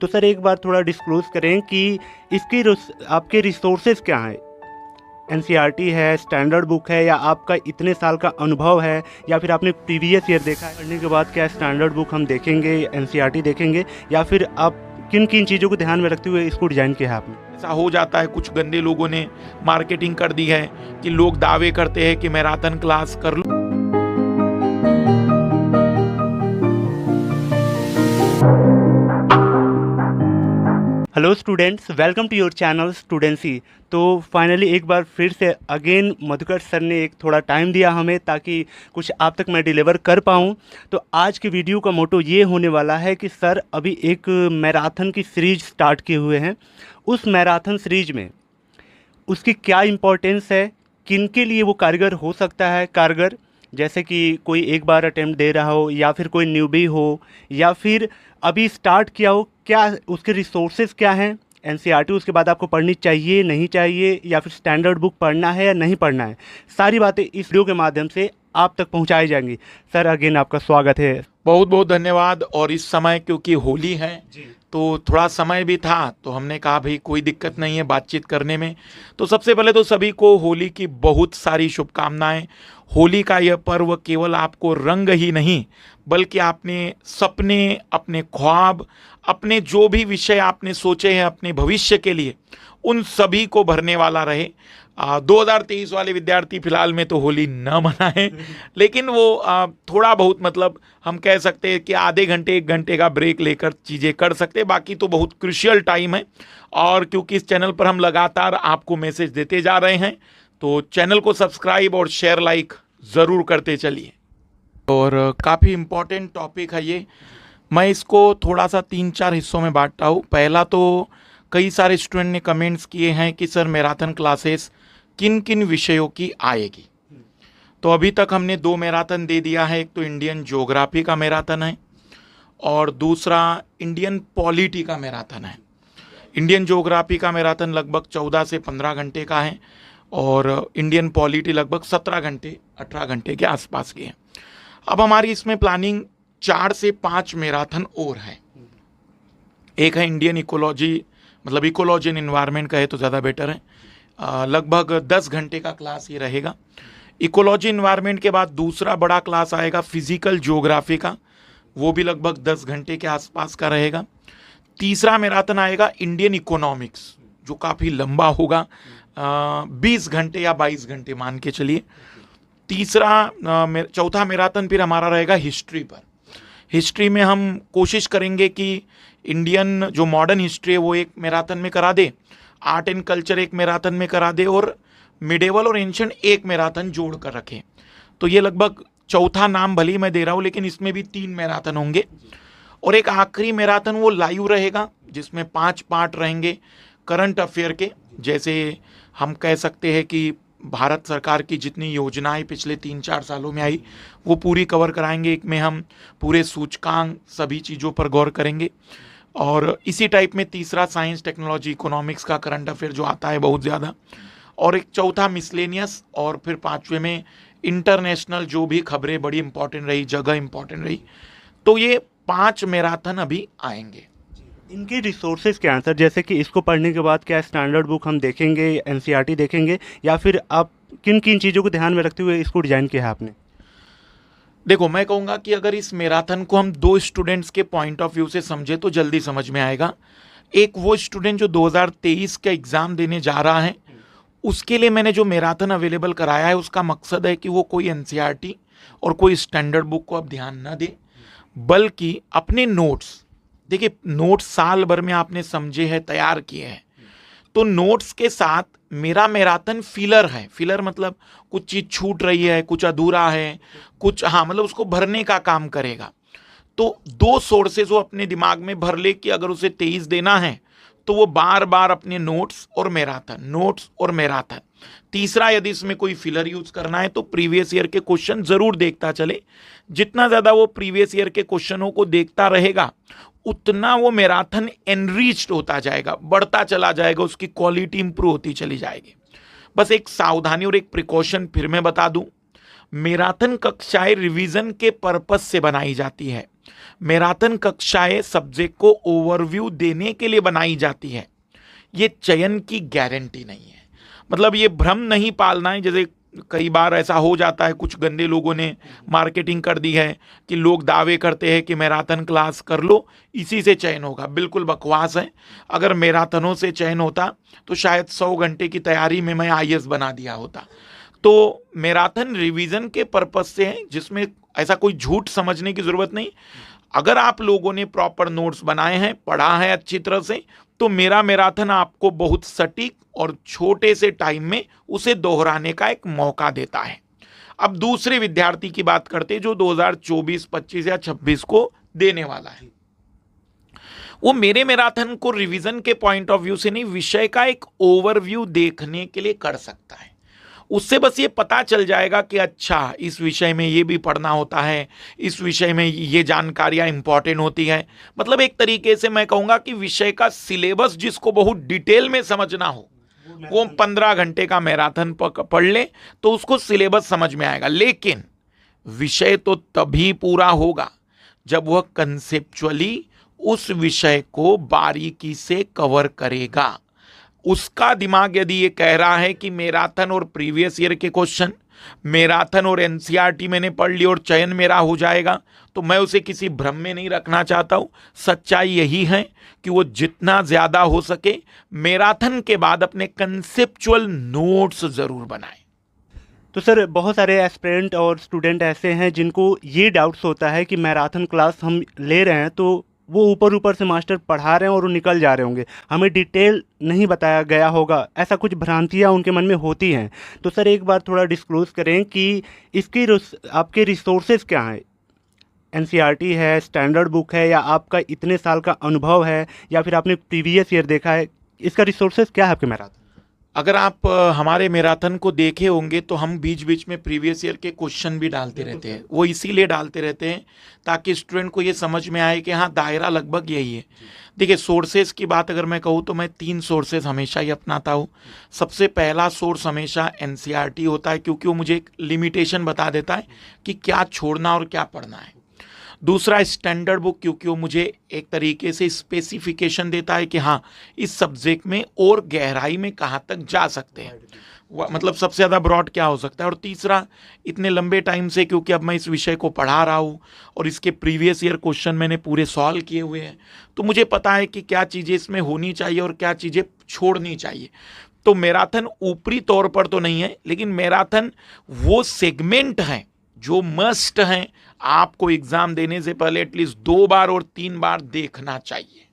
तो सर एक बार थोड़ा डिस्क्लोज़ करें कि इसकी आपके रिसोर्सेज़ क्या हैं? एनसीईआरटी है, स्टैंडर्ड बुक है, या आपका इतने साल का अनुभव है, या फिर आपने प्रीवियस ईयर देखा है? पढ़ने के बाद क्या स्टैंडर्ड बुक हम देखेंगे, एनसीईआरटी देखेंगे, या फिर आप किन किन चीज़ों को ध्यान में रखते हुए इसको डिज़ाइन किया है आपने? ऐसा हो जाता है, कुछ गंदे लोगों ने मार्केटिंग कर दी है कि लोग दावे करते हैं कि मैराथन क्लास कर लूं। Hello students, welcome to your channel Studency. तो फाइनली एक बार फिर से अगेन मधुकर सर ने एक थोड़ा टाइम दिया हमें ताकि कुछ आप तक मैं डिलीवर कर पाऊँ। तो आज की वीडियो का मोटो ये होने वाला है कि सर अभी एक मैराथन की सीरीज स्टार्ट किए हुए हैं। उस मैराथन सीरीज में उसकी क्या इम्पोर्टेंस है, किन के लिए वो कारगर हो सकता है, कारगर जैसे कि कोई एक बार अटेम्प्ट दे रहा हो, या फिर कोई न्यूबी हो, या फिर अभी स्टार्ट किया हो, क्या उसके रिसोर्सेज क्या हैं, एनसीईआरटी उसके बाद आपको पढ़नी चाहिए नहीं चाहिए, या फिर स्टैंडर्ड बुक पढ़ना है या नहीं पढ़ना है, सारी बातें इस वीडियो के माध्यम से आप तक पहुंचाई जाएंगी। सर अगेन आपका स्वागत है। बहुत बहुत धन्यवाद। और इस समय क्योंकि होली है तो थोड़ा समय भी था, तो हमने कहा भाई कोई दिक्कत नहीं है बातचीत करने में। तो सबसे पहले तो सभी को होली की बहुत सारी शुभकामनाएं। होली का यह पर्व केवल आपको रंग ही नहीं, बल्कि आपने सपने, अपने ख्वाब, अपने जो भी विषय आपने सोचे हैं अपने भविष्य के लिए, उन सभी को भरने वाला रहे। 2023 वाले विद्यार्थी फिलहाल में तो होली न मनाएं, लेकिन वो थोड़ा बहुत, मतलब हम कह सकते हैं कि आधे घंटे 1 घंटे का ब्रेक लेकर चीज़ें कर सकते हैं। बाकी तो बहुत क्रूशियल टाइम है, और क्योंकि इस चैनल पर हम लगातार आपको मैसेज देते जा रहे हैं, तो चैनल को सब्सक्राइब और शेयर लाइक ज़रूर करते चलिए। और काफ़ी इम्पोर्टेंट टॉपिक है ये। मैं इसको थोड़ा सा 3-4 हिस्सों में बांटता हूँ। पहला तो कई सारे स्टूडेंट ने कमेंट्स किए हैं कि सर मैराथन क्लासेस किन किन विषयों की आएगी। तो अभी तक हमने 2 मैराथन दे दिया है। एक तो इंडियन ज्योग्राफी का मैराथन है, और दूसरा इंडियन पॉलिटी का मैराथन है। इंडियन ज्योग्राफी का मैराथन लगभग 14 से 15 घंटे का है, और इंडियन पॉलिटी लगभग 17 घंटे 18 घंटे के आसपास की है। अब हमारी इसमें प्लानिंग 4 से 5 मैराथन और है। एक है इंडियन इकोलॉजी, मतलब इकोलॉजी एंड एनवायरनमेंट का है तो ज़्यादा बेटर है। लगभग 10 घंटे का क्लास ये रहेगा। इकोलॉजी एनवायरनमेंट के बाद दूसरा बड़ा क्लास आएगा फिजिकल ज्योग्राफी का, वो भी लगभग 10 घंटे के आसपास का रहेगा। तीसरा मैराथन आएगा इंडियन इकोनॉमिक्स, जो काफ़ी लंबा होगा, 20 घंटे या 22 घंटे मान के चलिए। चौथा मैराथन फिर हमारा रहेगा हिस्ट्री पर। हिस्ट्री में हम कोशिश करेंगे कि इंडियन जो मॉडर्न हिस्ट्री है वो एक मैराथन में करा दे, आर्ट एंड कल्चर एक मैराथन में करा दे, और मिडेवल और एंशिएंट एक मैराथन जोड़ कर रखें। तो ये लगभग चौथा नाम भले ही मैं दे रहा हूँ, लेकिन इसमें भी 3 मैराथन होंगे। और एक आखिरी मैराथन वो लाइव रहेगा, जिसमें 5 पार्ट रहेंगे करंट अफेयर के। जैसे हम कह सकते हैं कि भारत सरकार की जितनी योजनाएं पिछले 3-4 सालों में आई, वो पूरी कवर कराएंगे। एक में हम पूरे सूचकांक सभी चीज़ों पर गौर करेंगे। और इसी टाइप में तीसरा साइंस टेक्नोलॉजी इकोनॉमिक्स का करंट अफेयर जो आता है बहुत ज़्यादा, और एक चौथा मिसलेनियस, और फिर 5वें में इंटरनेशनल जो भी खबरें बड़ी इंपॉर्टेंट रही, जगह इंपॉर्टेंट रही। तो ये 5 मैराथन अभी आएंगे। इनके रिसोर्सेज क्या हैं सर? जैसे कि इसको पढ़ने के बाद क्या स्टैंडर्ड बुक हम देखेंगे, एनसीईआरटी देखेंगे, या फिर आप किन किन चीज़ों को ध्यान में रखते हुए इसको डिज़ाइन किया है आपने? देखो, मैं कहूँगा कि अगर इस मैराथन को हम 2 स्टूडेंट्स के पॉइंट ऑफ व्यू से समझे तो जल्दी समझ में आएगा। एक वो स्टूडेंट जो 2023 का एग्ज़ाम देने जा रहा है, उसके लिए मैंने जो मैराथन अवेलेबल कराया है, उसका मकसद है कि वो कोई एनसीईआरटी और कोई स्टैंडर्ड बुक को अब ध्यान न दे, बल्कि अपने नोट्स, देखिए नोट्स साल भर में आपने समझे हैं, तैयार किए हैं, तो नोट्स के साथ मेरा मैराथन फिलर है। फिलर मतलब कुछ चीज़ छूट रही है, कुछ अधूरा है, कुछ, हाँ, मतलब उसको भरने का काम करेगा। तो 2 सोर्सेज वो अपने दिमाग में भर ले कि अगर उसे 23 देना है तो वो बार बार अपने नोट्स और मैराथन। तीसरा, यदि इसमें कोई फिलर यूज करना है तो प्रीवियस ईयर के क्वेश्चन जरूर देखता चले। जितना ज़्यादा वो प्रीवियस ईयर के क्वेश्चनों को देखता रहेगा, उतना वो मैराथन एनरिच्ड होता जाएगा, बढ़ता चला जाएगा, उसकी क्वालिटी इंप्रूव होती चली जाएगी। बस एक सावधानी और एक प्रिकॉशन फिर मैं बता दूं, मैराथन कक्षाएं रिवीजन के पर्पस से बनाई जाती है। मैराथन कक्षाएं सब्जेक्ट को ओवरव्यू देने के लिए बनाई जाती है। ये चयन की गारंटी नहीं है। मतलब ये भ्रम नहीं पालना है। जैसे कई बार ऐसा हो जाता है, कुछ गंदे लोगों ने मार्केटिंग कर दी है कि लोग दावे करते हैं कि मैराथन क्लास कर लो, इसी से चयन होगा। बिल्कुल बकवास है। अगर मैराथनों से चयन होता तो शायद 100 घंटे की तैयारी में मैं आईएएस बना दिया होता। तो मैराथन रिवीजन के पर्पस से है, जिसमें ऐसा कोई झूठ समझने की जरूरत नहीं। अगर आप लोगों ने प्रॉपर नोट्स बनाए हैं, पढ़ा है अच्छी तरह से, तो मेरा मैराथन आपको बहुत सटीक और छोटे से टाइम में उसे दोहराने का एक मौका देता है। अब दूसरे विद्यार्थी की बात करते हैं जो 2024, 25 या 26 को देने वाला है। वो मेरे मैराथन को रिवीजन के पॉइंट ऑफ व्यू से नहीं, विषय का एक ओवरव्यू देखने के लिए कर सकता है। उससे बस ये पता चल जाएगा कि अच्छा इस विषय में ये भी पढ़ना होता है, इस विषय में ये जानकारियां इंपॉर्टेंट होती है। मतलब एक तरीके से मैं कहूँगा कि विषय का सिलेबस जिसको बहुत डिटेल में समझना हो, वो 15 घंटे का मैराथन पढ़ ले तो उसको सिलेबस समझ में आएगा। लेकिन विषय तो तभी पूरा होगा जब वह कंसेप्चुअली उस विषय को बारीकी से कवर करेगा। उसका दिमाग यदि ये कह रहा है कि मैराथन और प्रीवियस ईयर के क्वेश्चन, मैराथन और एनसीईआरटी मैंने पढ़ ली और चयन मेरा हो जाएगा, तो मैं उसे किसी भ्रम में नहीं रखना चाहता हूँ। सच्चाई यही है कि वो जितना ज़्यादा हो सके मैराथन के बाद अपने कंसेप्चुअल नोट्स ज़रूर बनाए। तो सर, बहुत सारे एस्पिरेंट और स्टूडेंट ऐसे हैं जिनको ये डाउट्स होता है कि मैराथन क्लास हम ले रहे हैं तो वो ऊपर ऊपर से मास्टर पढ़ा रहे हैं और वो निकल जा रहे होंगे, हमें डिटेल नहीं बताया गया होगा, ऐसा कुछ भ्रांतियाँ उनके मन में होती हैं। तो सर एक बार थोड़ा डिस्क्लोज करें कि इसकी आपके रिसोर्सेज क्या हैं? एनसीईआरटी है, स्टैंडर्ड बुक है, या आपका इतने साल का अनुभव है, या फिर आपने प्रीवियस ईयर देखा है? इसका रिसोर्सेज क्या है आपके मैराथन? अगर आप हमारे मैराथन को देखे होंगे तो हम बीच बीच में प्रीवियस ईयर के क्वेश्चन भी डालते रहते हैं। वो इसीलिए डालते रहते हैं ताकि स्टूडेंट को ये समझ में आए कि हाँ, दायरा लगभग यही है। देखिए, सोर्सेज की बात अगर मैं कहूँ तो मैं 3 सोर्सेज हमेशा ही अपनाता हूँ। सबसे पहला सोर्स हमेशा एनसीईआरटी होता है, क्योंकि वो मुझे एक लिमिटेशन बता देता है कि क्या छोड़ना और क्या पढ़ना है। दूसरा स्टैंडर्ड बुक, क्योंकि वो मुझे एक तरीके से स्पेसिफिकेशन देता है कि हाँ, इस सब्जेक्ट में और गहराई में कहाँ तक जा सकते हैं, मतलब सबसे ज़्यादा ब्रॉड क्या हो सकता है। और तीसरा, इतने लंबे टाइम से क्योंकि अब मैं इस विषय को पढ़ा रहा हूँ और इसके प्रीवियस ईयर क्वेश्चन मैंने पूरे सॉल्व किए हुए हैं, तो मुझे पता है कि क्या चीज़ें इसमें होनी चाहिए और क्या चीज़ें छोड़नी चाहिए। तो मैराथन ऊपरी तौर पर तो नहीं है, लेकिन मैराथन वो सेगमेंट हैं जो मस्ट हैं, आपको एग्जाम देने से पहले एटलीस्ट 2 बार और 3 बार देखना चाहिए।